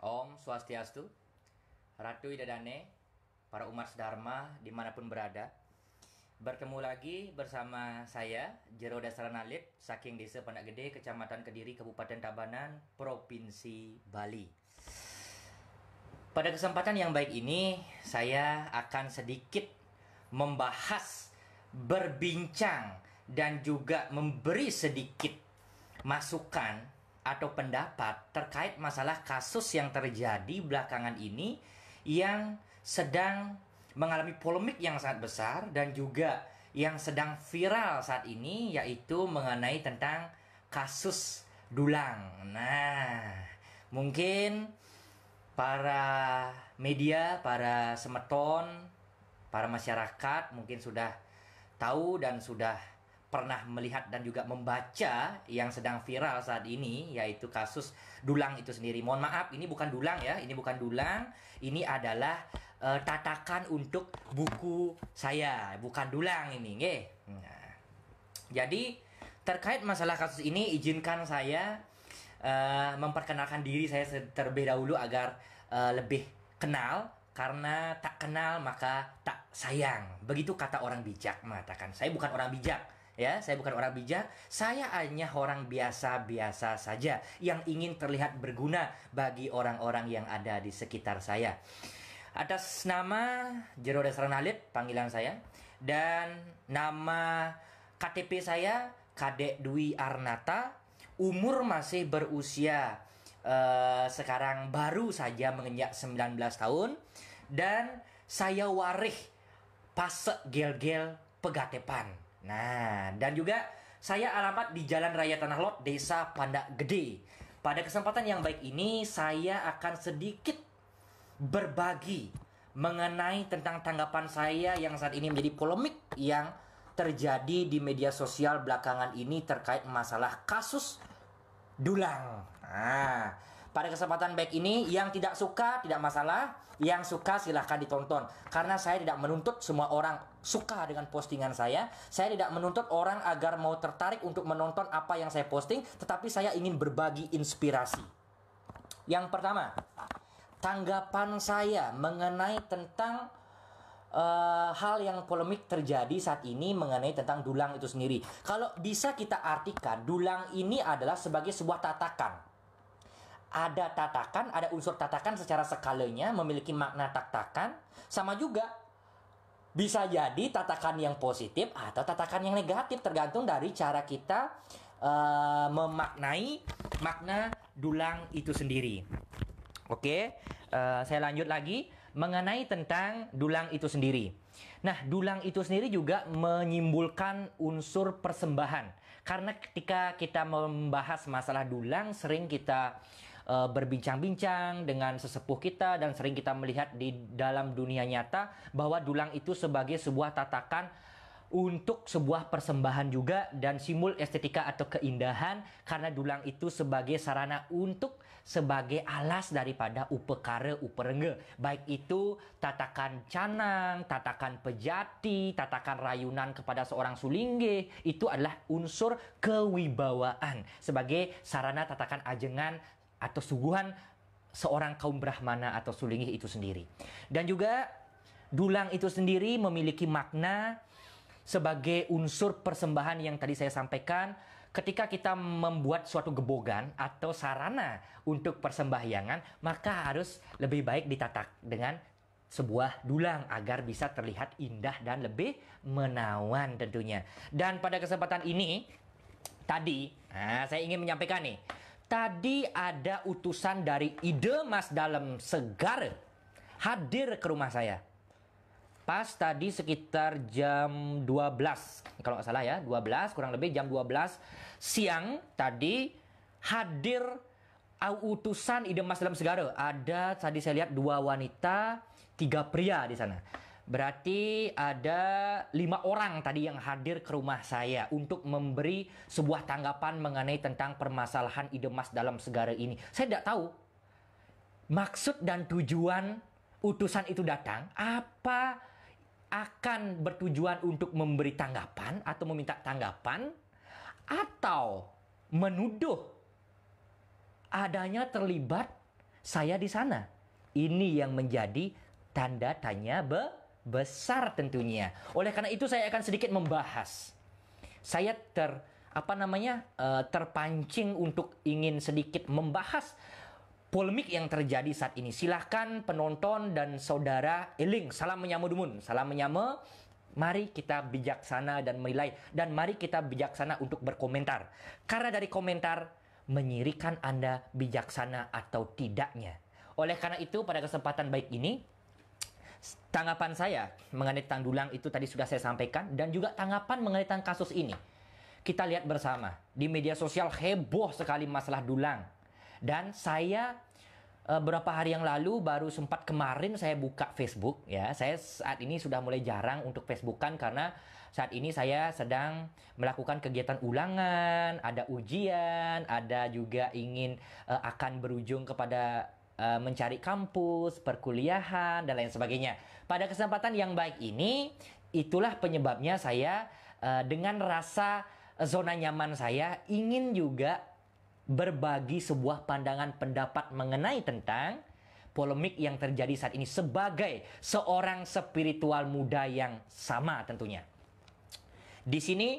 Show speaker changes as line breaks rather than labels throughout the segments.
Om Swastiastu, Ratu Idadane, para umat Dharma dimanapun berada. Bertemu lagi bersama saya, Jero Dasranalit, saking Desa Pandak Gede, Kecamatan Kediri, Kabupaten Tabanan, Provinsi Bali. Pada kesempatan yang baik ini, saya akan sedikit membahas, berbincang, dan juga memberi sedikit masukan atau pendapat terkait masalah kasus yang terjadi belakangan ini yang sedang mengalami polemik yang sangat besar dan juga yang sedang viral saat ini, yaitu mengenai tentang kasus dulang. Nah, mungkin para media, para semeton, para masyarakat mungkin sudah tahu dan sudah pernah melihat dan juga membaca yang sedang viral saat ini, yaitu kasus dulang itu sendiri. Mohon maaf, ini bukan dulang ya, ini bukan dulang, ini adalah tatakan untuk buku saya, bukan dulang ini, nggih. Nah, jadi terkait masalah kasus ini, izinkan saya memperkenalkan diri saya terlebih dahulu agar lebih kenal. Karena tak kenal maka tak sayang. Begitu kata orang bijak mengatakan. Saya bukan orang bijak, ya. Saya bukan orang bijak. Saya hanya orang biasa-biasa saja yang ingin terlihat berguna bagi orang-orang yang ada di sekitar saya. Atas nama Jero Dasranalit, panggilan saya, dan nama KTP saya Kadek Dwi Arnata. Umur masih berusia sekarang baru saja menginjak 19 tahun. Dan saya warih Pasek Gel-Gel Pegatepan. Nah, dan juga saya alamat di Jalan Raya Tanah Lot, Desa Pandak Gede. Pada kesempatan yang baik ini, saya akan sedikit berbagi mengenai tentang tanggapan saya yang saat ini menjadi polemik yang terjadi di media sosial belakangan ini terkait masalah kasus dulang. Nah, pada kesempatan baik ini, yang tidak suka tidak masalah, yang suka silahkan ditonton. Karena saya tidak menuntut semua orang suka dengan postingan saya. Saya tidak menuntut orang agar mau tertarik untuk menonton apa yang saya posting, tetapi saya ingin berbagi inspirasi. Yang pertama, tanggapan saya mengenai tentang hal yang polemik terjadi saat ini mengenai tentang dulang itu sendiri. Kalau bisa kita artikan, dulang ini adalah sebagai sebuah tatakan. Ada tatakan, ada unsur tatakan secara skalanya, memiliki makna tatakan. Sama juga bisa jadi tatakan yang positif atau tatakan yang negatif, tergantung dari cara kita memaknai makna dulang itu sendiri. Oke, saya lanjut lagi mengenai tentang dulang itu sendiri. Nah, dulang itu sendiri juga menyimpulkan unsur persembahan. Karena ketika kita membahas masalah dulang, sering kita berbincang-bincang dengan sesepuh kita dan sering kita melihat di dalam dunia nyata bahwa dulang itu sebagai sebuah tatakan untuk sebuah persembahan juga dan simbol estetika atau keindahan, karena dulang itu sebagai sarana untuk sebagai alas daripada upekara uperengga, baik itu tatakan canang, tatakan pejati, tatakan rayunan kepada seorang sulingge, itu adalah unsur kewibawaan sebagai sarana tatakan ajengan atau suguhan seorang kaum Brahmana atau sulingge itu sendiri. Dan juga dulang itu sendiri memiliki makna sebagai unsur persembahan yang tadi saya sampaikan. Ketika kita membuat suatu gebogan atau sarana untuk persembahyangan, maka harus lebih baik ditatak dengan sebuah dulang agar bisa terlihat indah dan lebih menawan tentunya. Dan pada kesempatan ini tadi, saya ingin menyampaikan nih, tadi ada utusan dari Ide Mas Dalem Segara hadir ke rumah saya. Pas tadi sekitar jam 12, kalau nggak salah ya, 12, kurang lebih jam 12 siang tadi hadir utusan Ide Mas Dalem Segara. Ada tadi saya lihat 2 wanita, 3 pria di sana. Berarti ada 5 orang tadi yang hadir ke rumah saya untuk memberi sebuah tanggapan mengenai tentang permasalahan Ide Mas Dalem Segara ini. Saya tidak tahu maksud dan tujuan utusan itu datang, apa akan bertujuan untuk memberi tanggapan atau meminta tanggapan, atau menuduh adanya terlibat saya di sana. Ini yang menjadi tanda tanya besar tentunya. Oleh karena itu saya akan sedikit membahas. Saya terpancing untuk ingin sedikit membahas polemik yang terjadi saat ini. Silahkan penonton dan saudara eling, salam menyama dumun, salam menyama. Mari kita bijaksana dan menilai, dan mari kita bijaksana untuk berkomentar. Karena dari komentar menyirikan Anda bijaksana atau tidaknya. Oleh karena itu pada kesempatan baik ini, tanggapan saya mengenai tentang dulang itu tadi sudah saya sampaikan, dan juga tanggapan mengenai tentang kasus ini. Kita lihat bersama, di media sosial heboh sekali masalah dulang. Dan saya beberapa hari yang lalu, baru sempat kemarin saya buka Facebook ya. Saya saat ini sudah mulai jarang untuk Facebookan karena saat ini saya sedang melakukan kegiatan ulangan, ada ujian, ada juga ingin akan berujung kepada mencari kampus, perkuliahan dan lain sebagainya. Pada kesempatan yang baik ini, itulah penyebabnya saya dengan rasa zona nyaman saya ingin juga berbagi sebuah pandangan pendapat mengenai tentang polemik yang terjadi saat ini sebagai seorang spiritual muda yang sama tentunya. Di sini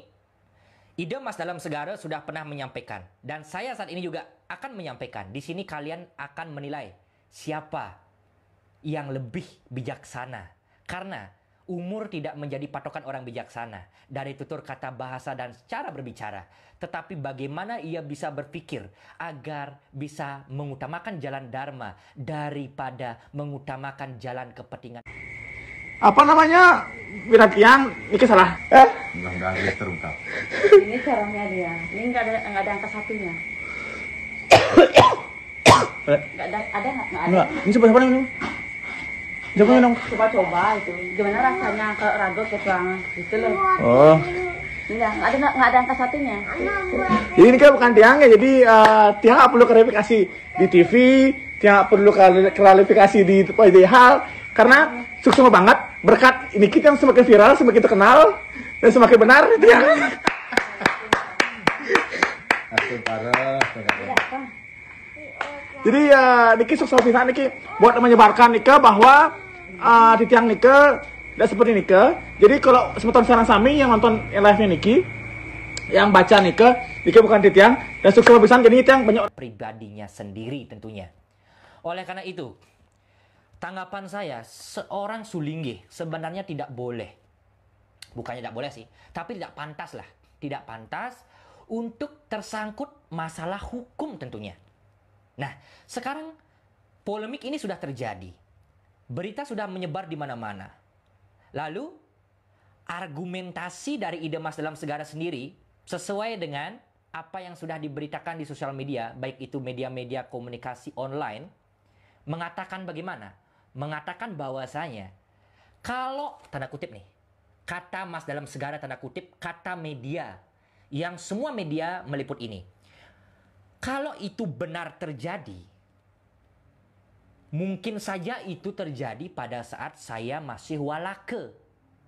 Ide Mas Dalam Segara sudah pernah menyampaikan, dan saya saat ini juga akan menyampaikan. Di sini kalian akan menilai siapa yang lebih bijaksana, karena umur tidak menjadi patokan orang bijaksana dari tutur kata, bahasa, dan cara berbicara. Tetapi bagaimana ia bisa berpikir agar bisa mengutamakan jalan dharma daripada mengutamakan jalan kepentingan.
Apa namanya? Wirat yang ini salah.
Mudah-mudahan dia terungkap.
Ini caranya dia. Ini nggak ada angka satunya. Nggak ada.
Enggak. Ini siapa ini? Siapa minum?
Coba itu. Gimana rasanya ke ragu ke tuang gitu loh.
Oh.
Ini nggak ada angka satunya.
Jadi ini kan bukan tiang ya. Jadi tiang nggak perlu klarifikasi di TV, tiang nggak perlu klarifikasi di hal, karena sukses banget berkat ini kita yang semakin viral, semakin terkenal dan semakin benar itu ya. Jadi niki sukses bisa niki buat menyebarkan nika bahwa di tiang nika tidak seperti nika. Jadi kalau semeton sarang sami yang nonton live-nya niki, yang baca nika bukan di tiang dan sukses bisa jadi tiang banyak
pribadinya sendiri tentunya. Oleh karena itu, tanggapan saya, seorang sulinggih sebenarnya tidak boleh. Bukannya tidak boleh sih, tapi tidak pantas lah. Tidak pantas untuk tersangkut masalah hukum tentunya. Nah, sekarang polemik ini sudah terjadi. Berita sudah menyebar di mana-mana. Lalu, argumentasi dari Ide Mas Dalam Segara sendiri sesuai dengan apa yang sudah diberitakan di sosial media, baik itu media-media komunikasi online, mengatakan bagaimana? Mengatakan bahwasanya kalau, tanda kutip nih, kata Mas Dalam Segara, tanda kutip, kata media, yang semua media meliput ini. Kalau itu benar terjadi, mungkin saja itu terjadi pada saat saya masih walake.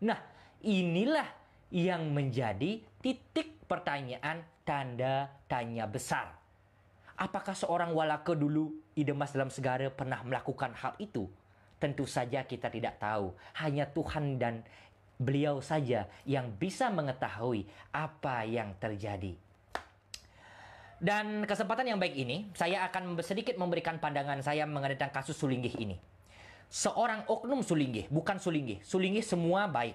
Nah, inilah yang menjadi titik pertanyaan tanda tanya besar. Apakah seorang walake dulu, Ide Mas Dalam Segara, pernah melakukan hal itu? Tentu saja kita tidak tahu. Hanya Tuhan dan beliau saja yang bisa mengetahui apa yang terjadi. Dan kesempatan yang baik ini, saya akan sedikit memberikan pandangan saya mengenai tentang kasus sulinggih ini. Seorang oknum sulinggih, bukan sulinggih. Sulinggih semua baik.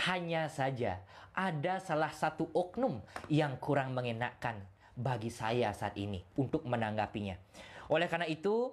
Hanya saja ada salah satu oknum yang kurang mengenakan bagi saya saat ini untuk menanggapinya. Oleh karena itu,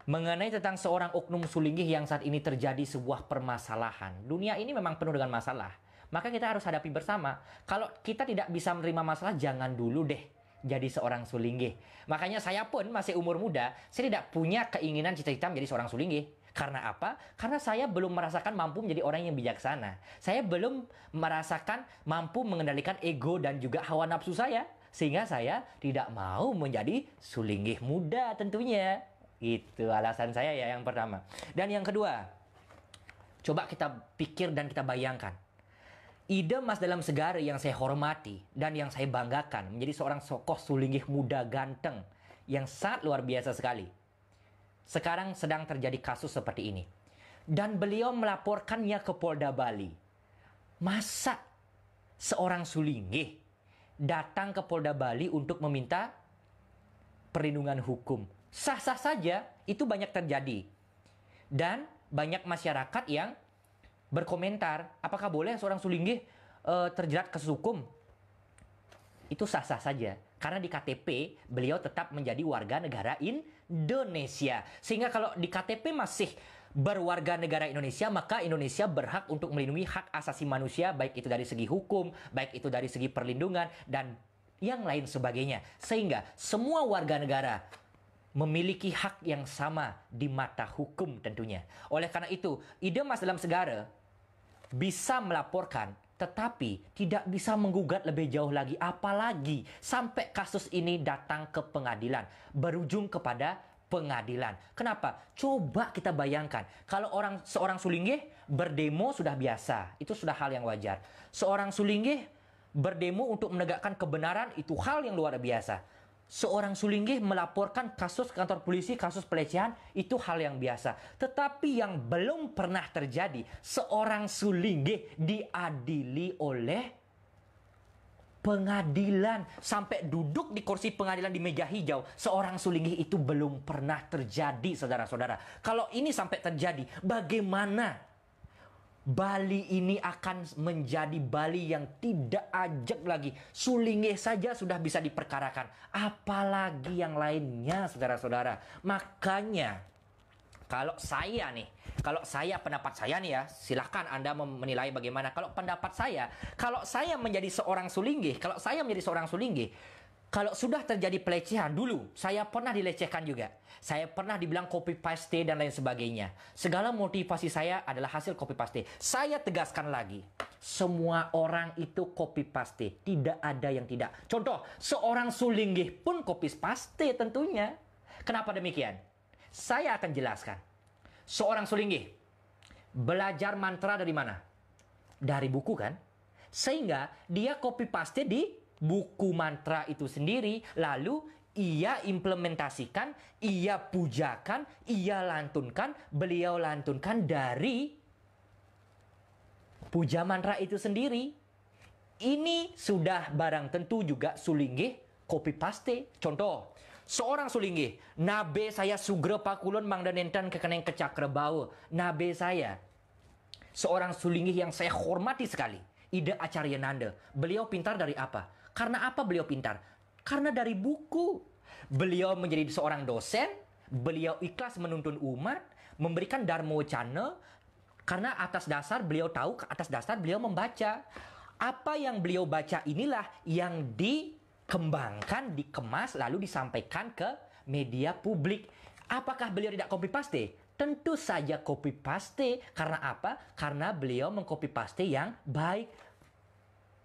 mengenai tentang seorang oknum sulinggih yang saat ini terjadi sebuah permasalahan. Dunia ini memang penuh dengan masalah. Maka kita harus hadapi bersama. Kalau kita tidak bisa menerima masalah, jangan dulu deh jadi seorang sulinggih. Makanya saya pun masih umur muda, saya tidak punya keinginan cita-cita menjadi seorang sulinggih. Karena apa? Karena saya belum merasakan mampu menjadi orang yang bijaksana. Saya belum merasakan mampu mengendalikan ego dan juga hawa nafsu saya. Sehingga saya tidak mau menjadi sulinggih muda tentunya. Itu alasan saya ya yang pertama. Dan yang kedua, coba kita pikir dan kita bayangkan. Ide Mas Dalam Segara yang saya hormati dan yang saya banggakan menjadi seorang tokoh sulinggih muda ganteng yang sangat luar biasa sekali. sekarang sedang terjadi kasus seperti ini. Dan beliau melaporkannya ke Polda Bali. Masa seorang Sulinggih datang ke Polda Bali untuk meminta perlindungan hukum? Sah-sah saja, itu banyak terjadi. Dan banyak masyarakat yang berkomentar, apakah boleh seorang Sulinggih terjerat kasus hukum? Itu sah-sah saja. Karena di KTP, beliau tetap menjadi warga negara Indonesia. Sehingga kalau di KTP masih berwarga negara Indonesia, maka Indonesia berhak untuk melindungi hak asasi manusia, baik itu dari segi hukum, baik itu dari segi perlindungan, dan yang lain sebagainya. Sehingga semua warga negara memiliki hak yang sama di mata hukum tentunya. Oleh karena itu, Idemas dalam segara bisa melaporkan, tetapi tidak bisa menggugat lebih jauh lagi, apalagi sampai kasus ini datang ke pengadilan, berujung kepada pengadilan. Kenapa? Coba kita bayangkan, kalau seorang Sulinggih berdemo sudah biasa, itu sudah hal yang wajar. Seorang Sulinggih berdemo untuk menegakkan kebenaran, itu hal yang luar biasa. Seorang Sulinggih melaporkan kasus ke kantor polisi, kasus pelecehan, itu hal yang biasa. Tetapi yang belum pernah terjadi, seorang Sulinggih diadili oleh pengadilan. Sampai duduk di kursi pengadilan di meja hijau, seorang Sulinggih itu belum pernah terjadi, saudara-saudara. Kalau ini sampai terjadi, bagaimana Bali ini akan menjadi Bali yang tidak ajak lagi? Sulinggih saja sudah bisa diperkarakan, apalagi yang lainnya, saudara-saudara. Makanya kalau saya pendapat saya nih ya, silahkan Anda menilai bagaimana. Kalau pendapat saya, kalau saya menjadi seorang Sulinggih, kalau sudah terjadi pelecehan, dulu saya pernah dilecehkan juga. Saya pernah dibilang copy paste dan lain sebagainya. Segala motivasi saya adalah hasil copy paste. Saya tegaskan lagi, semua orang itu copy paste, tidak ada yang tidak. Contoh, seorang Sulinggih pun copy paste tentunya. Kenapa demikian? Saya akan jelaskan. Seorang Sulinggih belajar mantra dari mana? Dari buku kan? Sehingga dia copy paste di buku mantra itu sendiri, lalu ia implementasikan, ia pujakan, ia lantunkan, beliau lantunkan dari puja mantra itu sendiri. Ini sudah barang tentu juga Sulinggih copy paste. Contoh, seorang Sulinggih, nabe saya sugro pakulun mangdanentan kekeneng kecakra bawa. Nabe saya, seorang Sulinggih yang saya hormati sekali, Ida Acaryananda. Beliau pintar dari apa? Karena apa beliau pintar? Karena dari buku. Beliau menjadi seorang dosen, beliau ikhlas menuntun umat, memberikan dharma wacana, karena atas dasar beliau tahu, atas dasar beliau membaca. Apa yang beliau baca inilah yang dikembangkan, dikemas, lalu disampaikan ke media publik. Apakah beliau tidak copy paste? Tentu saja copy paste. Karena apa? Karena beliau mengcopy paste yang baik.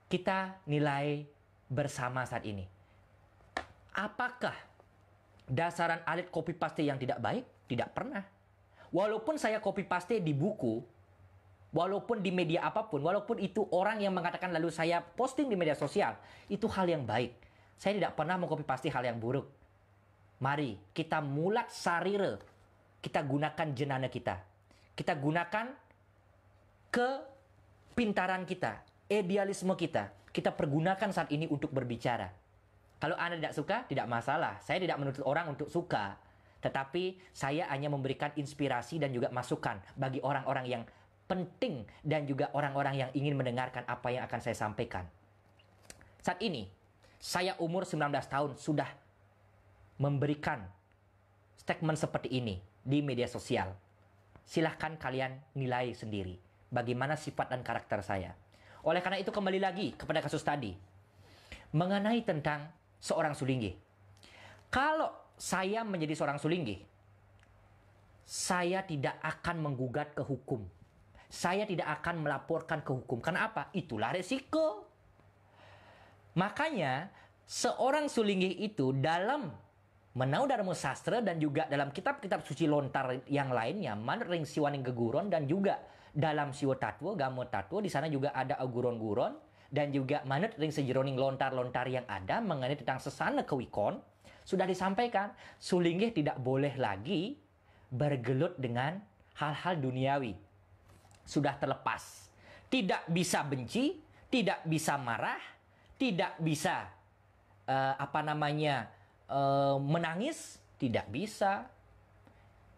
Kita nilai bersama saat ini. Apakah dasaran alit copy paste yang tidak baik? Tidak pernah. Walaupun saya copy paste di buku, walaupun di media apapun, walaupun itu orang yang mengatakan lalu saya posting di media sosial, itu hal yang baik. Saya tidak pernah mengcopy paste hal yang buruk. Mari kita mulat sarira, kita gunakan jenana kita. Kita gunakan kepintaran kita, idealisme kita. Kita pergunakan saat ini untuk berbicara. Kalau Anda tidak suka, tidak masalah. Saya tidak menuntut orang untuk suka. Tetapi saya hanya memberikan inspirasi dan juga masukan bagi orang-orang yang penting dan juga orang-orang yang ingin mendengarkan apa yang akan saya sampaikan. Saat ini, saya umur 19 tahun sudah memberikan statement seperti ini di media sosial. Silahkan kalian nilai sendiri bagaimana sifat dan karakter saya. Oleh karena itu kembali lagi kepada kasus tadi. Mengenai tentang seorang Sulinggih. Kalau saya menjadi seorang Sulinggih, saya tidak akan menggugat ke hukum. Saya tidak akan melaporkan ke hukum. Karena apa? Itulah resiko. Makanya seorang Sulinggih itu dalam Menau Dharma Sastra dan juga dalam kitab-kitab suci lontar yang lainnya, Manut Ring Siwaning Geguron, dan juga dalam Siwa Tatwa, Gamo Tatwa, di sana juga ada Aguron-guron, dan juga Manut Ring Sejeroning lontar-lontar yang ada mengenai tentang sesana kewikon, sudah disampaikan, Sulinggih tidak boleh lagi bergelut dengan hal-hal duniawi. Sudah terlepas. Tidak bisa benci, tidak bisa marah, tidak bisa menangis, tidak bisa.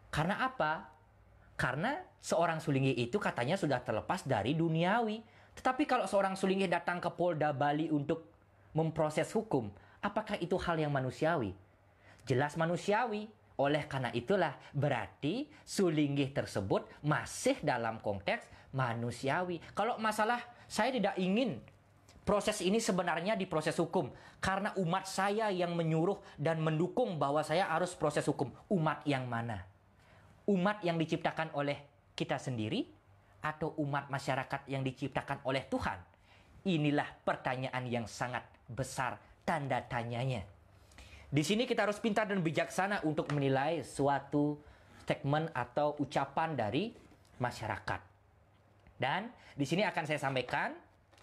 Karena apa? Karena seorang sulingih itu katanya sudah terlepas dari duniawi. Tetapi kalau seorang sulingih datang ke Polda Bali untuk memproses hukum, apakah itu hal yang manusiawi? Jelas manusiawi. Oleh karena itulah berarti sulinggih tersebut masih dalam konteks manusiawi. Kalau masalah saya tidak ingin proses ini sebenarnya diproses hukum karena umat saya yang menyuruh dan mendukung bahwa saya harus proses hukum. Umat yang mana? Umat yang diciptakan oleh kita sendiri atau umat masyarakat yang diciptakan oleh Tuhan? Inilah pertanyaan yang sangat besar tanda tanyanya. Di sini kita harus pintar dan bijaksana untuk menilai suatu statement atau ucapan dari masyarakat. Dan di sini akan saya sampaikan,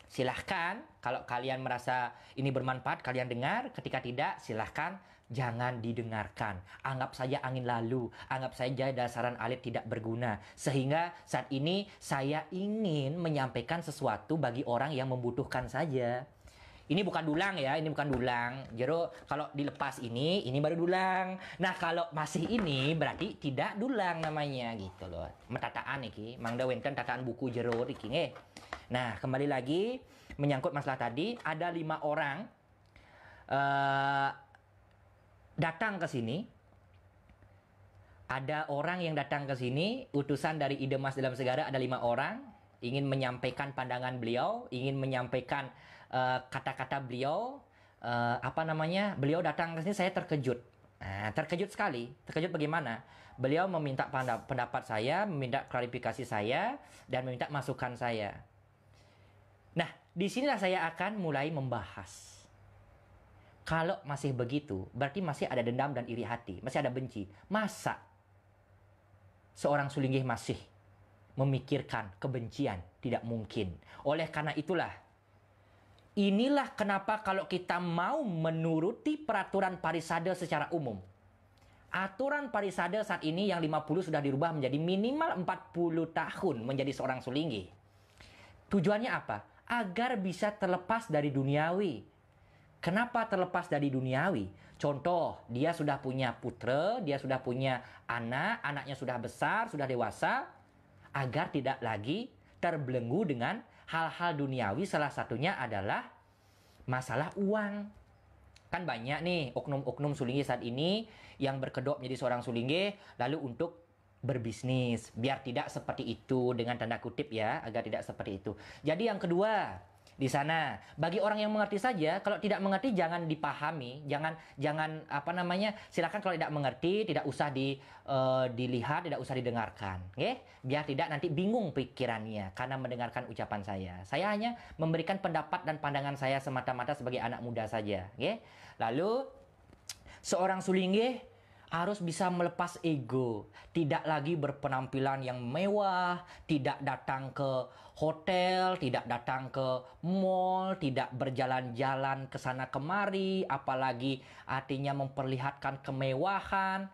silahkan kalau kalian merasa ini bermanfaat, kalian dengar. Ketika tidak, silahkan jangan didengarkan. Anggap saja angin lalu, anggap saja dasaran alit tidak berguna. Sehingga saat ini saya ingin menyampaikan sesuatu bagi orang yang membutuhkan saja. Ini bukan dulang ya, ini bukan dulang. Jero kalau dilepas ini baru dulang. Nah kalau masih ini berarti tidak dulang namanya gitu loh. Metataan iki, mangda wenten tataan buku jero iki nggih. Nah kembali lagi menyangkut masalah tadi, ada 5 orang datang ke sini. Ada orang yang datang ke sini, utusan dari Ide Mas Dalam Segara ada 5 orang, ingin menyampaikan pandangan beliau, ingin menyampaikan kata-kata beliau, beliau datang ke sini, saya terkejut. Nah, terkejut sekali. Terkejut bagaimana? Beliau meminta pendapat saya, meminta klarifikasi saya, dan meminta masukan saya. Nah, disinilah saya akan mulai membahas. Kalau masih begitu, berarti masih ada dendam dan iri hati, masih ada benci. Masa seorang sulinggih masih memikirkan kebencian? Tidak mungkin. Oleh karena itulah, inilah kenapa kalau kita mau menuruti peraturan parisade secara umum. Aturan parisade saat ini yang 50 sudah dirubah menjadi minimal 40 tahun menjadi seorang sulinggih. Tujuannya apa? Agar bisa terlepas dari duniawi. Kenapa terlepas dari duniawi? Contoh, dia sudah punya putra, dia sudah punya anak, anaknya sudah besar, sudah dewasa. Agar tidak lagi terbelenggu dengan hal-hal duniawi, salah satunya adalah masalah uang. Kan banyak nih oknum-oknum sulinggih saat ini yang berkedok menjadi seorang sulinggih lalu untuk berbisnis. Biar tidak seperti itu, dengan tanda kutip ya, agar tidak seperti itu. Jadi yang kedua, di sana bagi orang yang mengerti saja, kalau tidak mengerti jangan dipahami, jangan silakan kalau tidak mengerti tidak usah dilihat, tidak usah didengarkan, okay? Biar tidak nanti bingung pikirannya karena mendengarkan ucapan saya. Saya hanya memberikan pendapat dan pandangan saya semata-mata sebagai anak muda saja, okay? Lalu seorang sulinggih harus bisa melepas ego, tidak lagi berpenampilan yang mewah, tidak datang ke hotel, tidak datang ke mall, tidak berjalan-jalan ke sana kemari, apalagi artinya memperlihatkan kemewahan.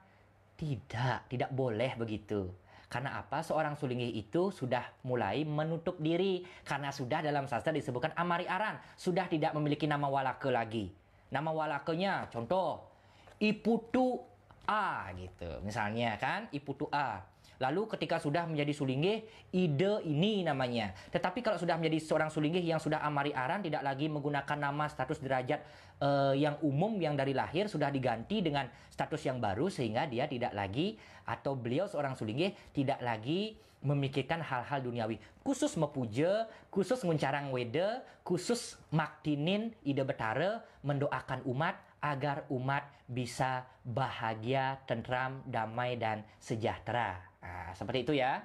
Tidak boleh begitu. Karena apa? Seorang sulinggih itu sudah mulai menutup diri, karena sudah dalam sastra disebutkan amari aran, sudah tidak memiliki nama walake lagi. Nama walakenya contoh Iputu A gitu. Misalnya kan, Iputu A. Lalu ketika sudah menjadi sulinggih, Ide ini namanya. Tetapi kalau sudah menjadi seorang sulinggih yang sudah amari aran, tidak lagi menggunakan nama status derajat yang umum yang dari lahir, sudah diganti dengan status yang baru, sehingga dia tidak lagi, atau beliau seorang sulinggih tidak lagi memikirkan hal-hal duniawi. Khusus mepuja, khusus nguncarang wede, khusus maktinin Ide Betara, mendoakan umat agar umat bisa bahagia, tentram, damai, dan sejahtera. Nah, seperti itu ya.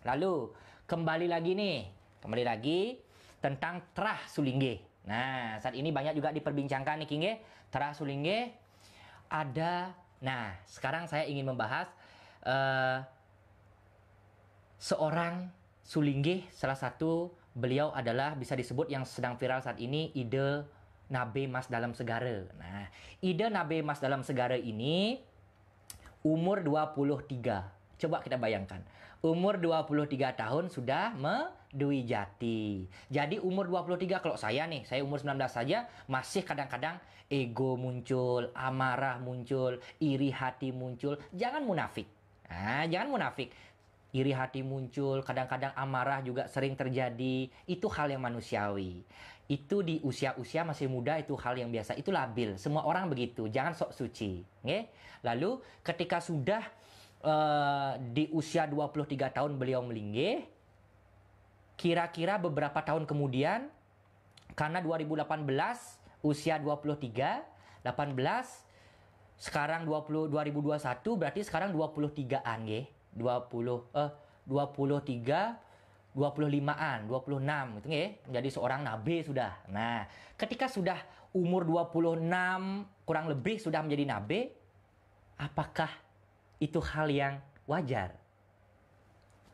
Lalu, kembali lagi tentang terah sulinggih. Nah, saat ini banyak juga diperbincangkan nih, King. Terah sulinggih ada. Nah, sekarang saya ingin membahas seorang sulinggih, salah satu beliau adalah bisa disebut yang sedang viral saat ini, Ide Nabe Mas Dalam Segara. Nah, Ide Nabe Mas Dalam Segara ini umur 23. Coba kita bayangkan. Umur 23 tahun sudah medui jati. Jadi umur 23 kalau saya nih, saya umur 19 saja masih kadang-kadang ego muncul, amarah muncul, iri hati muncul. Jangan munafik. Nah, jangan munafik. Iri hati muncul, kadang-kadang amarah juga sering terjadi. Itu hal yang manusiawi. Itu di usia-usia masih muda itu hal yang biasa. Itu labil. Semua orang begitu. Jangan sok suci. Okay? Lalu ketika sudah di usia 23 tahun beliau melinggih, kira-kira beberapa tahun kemudian, karena 2018 usia 23, 18, sekarang 2021 berarti sekarang 23-an nggih. 23, 25-an, 26 itu nggih, menjadi seorang nabi sudah. Nah, ketika sudah umur 26 kurang lebih sudah menjadi nabi, apakah itu hal yang wajar?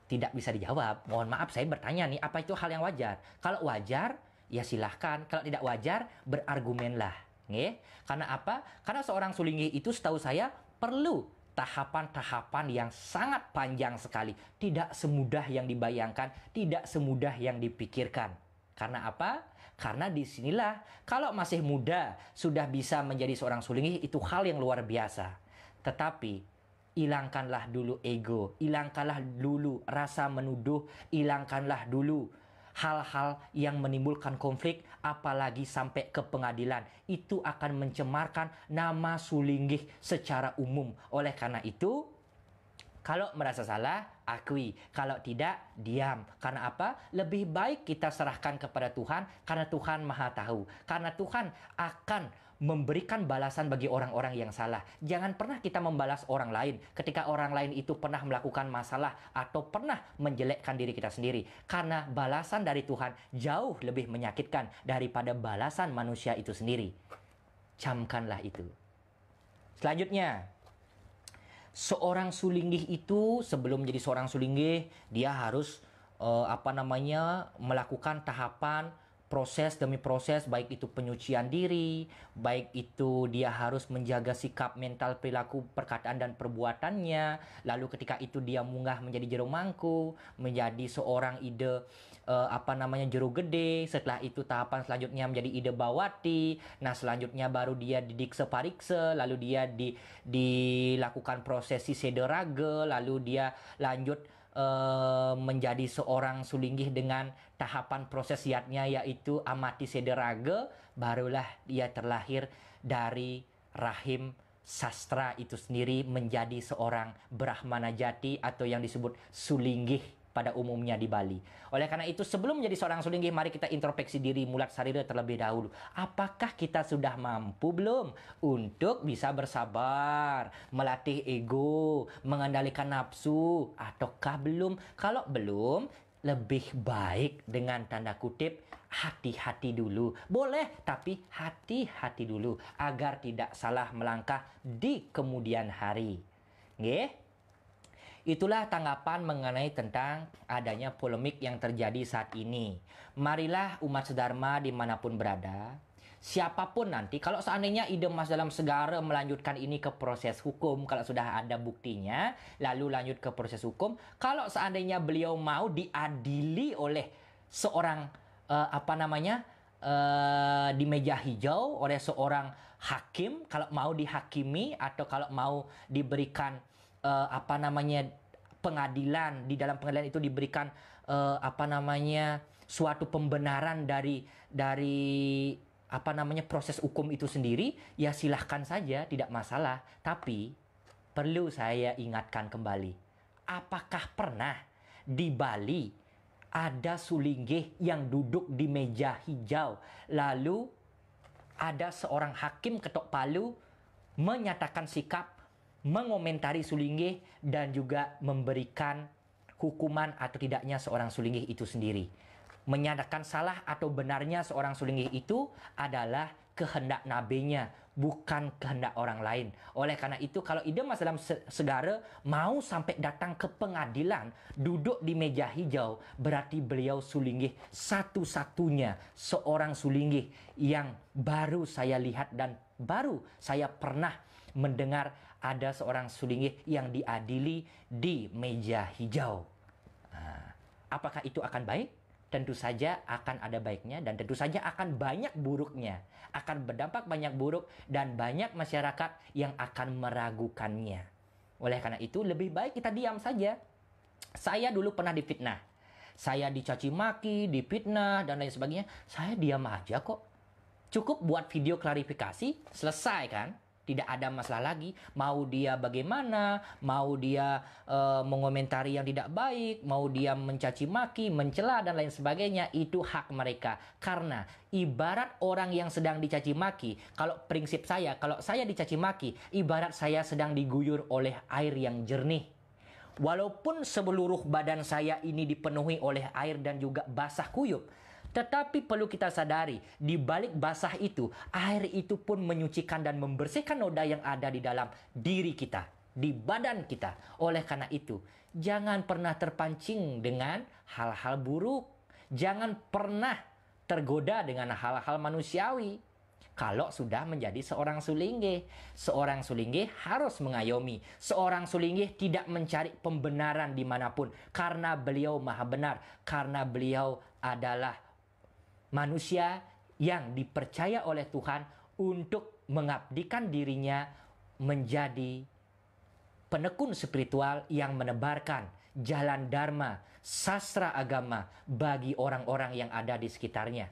Tidak bisa dijawab. Mohon maaf saya bertanya nih, apa itu hal yang wajar? Kalau wajar, ya silahkan. Kalau tidak wajar, berargumenlah. Nggih? Karena apa? Karena seorang sulingih itu setahu saya perlu tahapan-tahapan yang sangat panjang sekali. Tidak semudah yang dibayangkan, tidak semudah yang dipikirkan. Karena apa? Karena disinilah kalau masih muda sudah bisa menjadi seorang sulingih, itu hal yang luar biasa. Tetapi hilangkanlah dulu ego, hilangkanlah dulu rasa menuduh, hilangkanlah dulu hal-hal yang menimbulkan konflik, apalagi sampai ke pengadilan. Itu akan mencemarkan nama sulingih secara umum. Oleh karena itu, kalau merasa salah, akui. Kalau tidak, diam. Karena apa? Lebih baik kita serahkan kepada Tuhan, karena Tuhan Maha Tahu. Karena Tuhan akan memberikan balasan bagi orang-orang yang salah. Jangan pernah kita membalas orang lain ketika orang lain itu pernah melakukan masalah atau pernah menjelekkan diri kita sendiri. Karena balasan dari Tuhan jauh lebih menyakitkan daripada balasan manusia itu sendiri. Camkanlah itu. Selanjutnya, seorang sulinggih itu sebelum menjadi seorang sulinggih, dia harus melakukan tahapan proses demi proses, baik itu penyucian diri, baik itu dia harus menjaga sikap, mental, perilaku, perkataan dan perbuatannya. Lalu ketika itu dia munggah menjadi jero mangku, menjadi seorang ide jero gede. Setelah itu tahapan selanjutnya menjadi ide bawati. Nah, selanjutnya baru dia didikse parikse, lalu dia dilakukan prosesi sederage, lalu dia lanjut menjadi seorang sulinggih dengan tahapan proses yatnya, yaitu amati sederage. Barulah dia terlahir dari rahim sastra itu sendiri menjadi seorang brahmana jati atau yang disebut sulinggih pada umumnya di Bali. Oleh karena itu, sebelum menjadi seorang sulinggih, mari kita introspeksi diri mulat sarira terlebih dahulu. Apakah kita sudah mampu belum untuk bisa bersabar, melatih ego, mengendalikan nafsu, ataukah belum? Kalau belum, lebih baik dengan tanda kutip hati-hati dulu. Boleh, tapi hati-hati dulu agar tidak salah melangkah di kemudian hari. Nggih? Itulah tanggapan mengenai tentang adanya polemik yang terjadi saat ini. Marilah umat sedharma dimanapun berada, siapapun nanti, kalau seandainya ide Mas Dalam Segara melanjutkan ini ke proses hukum, kalau sudah ada buktinya, lalu lanjut ke proses hukum. Kalau seandainya beliau mau diadili oleh seorang di meja hijau oleh seorang hakim, kalau mau dihakimi atau kalau mau diberikan pengadilan, di dalam pengadilan itu diberikan suatu pembenaran dari proses hukum itu sendiri, ya silahkan saja, tidak masalah. Tapi perlu saya ingatkan kembali, apakah pernah di Bali ada sulinggih yang duduk di meja hijau, lalu ada seorang hakim ketok palu menyatakan sikap, mengomentari sulinggih, dan juga memberikan hukuman atau tidaknya seorang sulinggih itu sendiri. Menyatakan salah atau benarnya seorang sulinggih itu adalah kehendak nabinya, bukan kehendak orang lain. Oleh karena itu, kalau ide Mas Dalam Segara mau sampai datang ke pengadilan, duduk di meja hijau, berarti beliau sulinggih satu-satunya seorang sulinggih yang baru saya lihat dan baru saya pernah mendengar ada seorang sulinggih yang diadili di meja hijau. Nah, apakah itu akan baik? Tentu saja akan ada baiknya dan tentu saja akan banyak buruknya. Akan berdampak banyak buruk dan banyak masyarakat yang akan meragukannya. Oleh karena itu lebih baik kita diam saja. Saya dulu pernah difitnah. Saya dicaci maki, difitnah dan lain sebagainya. Saya diam aja kok. Cukup buat video klarifikasi, selesai kan? Tidak ada masalah lagi. Mau dia bagaimana, mau dia mengomentari yang tidak baik, mau dia mencaci maki, mencela dan lain sebagainya, itu hak mereka. Karena ibarat orang yang sedang dicaci maki, kalau prinsip saya, kalau saya dicaci maki, ibarat saya sedang diguyur oleh air yang jernih. Walaupun seluruh badan saya ini dipenuhi oleh air dan juga basah kuyup, tetapi perlu kita sadari, di balik basah itu, air itu pun menyucikan dan membersihkan noda yang ada di dalam diri kita, di badan kita. Oleh karena itu, jangan pernah terpancing dengan hal-hal buruk. Jangan pernah tergoda dengan hal-hal manusiawi. Kalau sudah menjadi seorang sulinggih harus mengayomi. Seorang sulinggih tidak mencari pembenaran dimanapun. Karena beliau maha benar. Karena beliau adalah manusia yang dipercaya oleh Tuhan untuk mengabdikan dirinya menjadi penekun spiritual yang menebarkan jalan dharma, sastra agama bagi orang-orang yang ada di sekitarnya.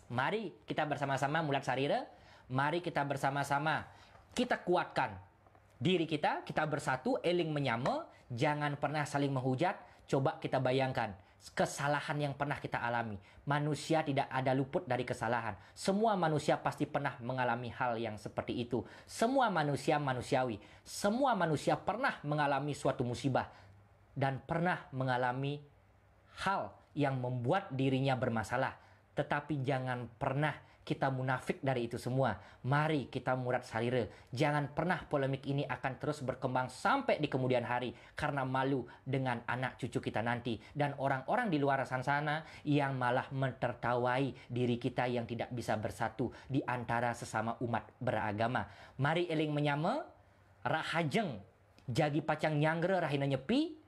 Mari kita bersama-sama mulat sarira, mari kita bersama-sama kita kuatkan diri kita bersatu, eling menyama, jangan pernah saling menghujat. Coba kita bayangkan kesalahan yang pernah kita alami. Manusia tidak ada luput dari kesalahan. Semua manusia pasti pernah mengalami hal yang seperti itu. Semua manusia manusiawi. Semua manusia pernah mengalami suatu musibah dan pernah mengalami hal yang membuat dirinya bermasalah. Tetapi jangan pernah kita munafik dari itu semua. Mari kita murat sarira. Jangan pernah polemik ini akan terus berkembang sampai di kemudian hari. Karena malu dengan anak cucu kita nanti. Dan orang-orang di luar sana yang malah mentertawai diri kita yang tidak bisa bersatu di antara sesama umat beragama. Mari eling menyama. Rahajeng. Jagi pacang nyanggre rahina nyepi.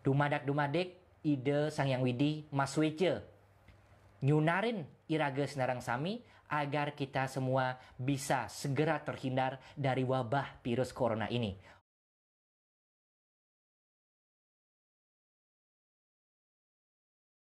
Dumadak-dumadek. Ide Sang Yang Widi Maswece. Nyunarin iraga senarang sami agar kita semua bisa segera terhindar dari wabah virus corona ini.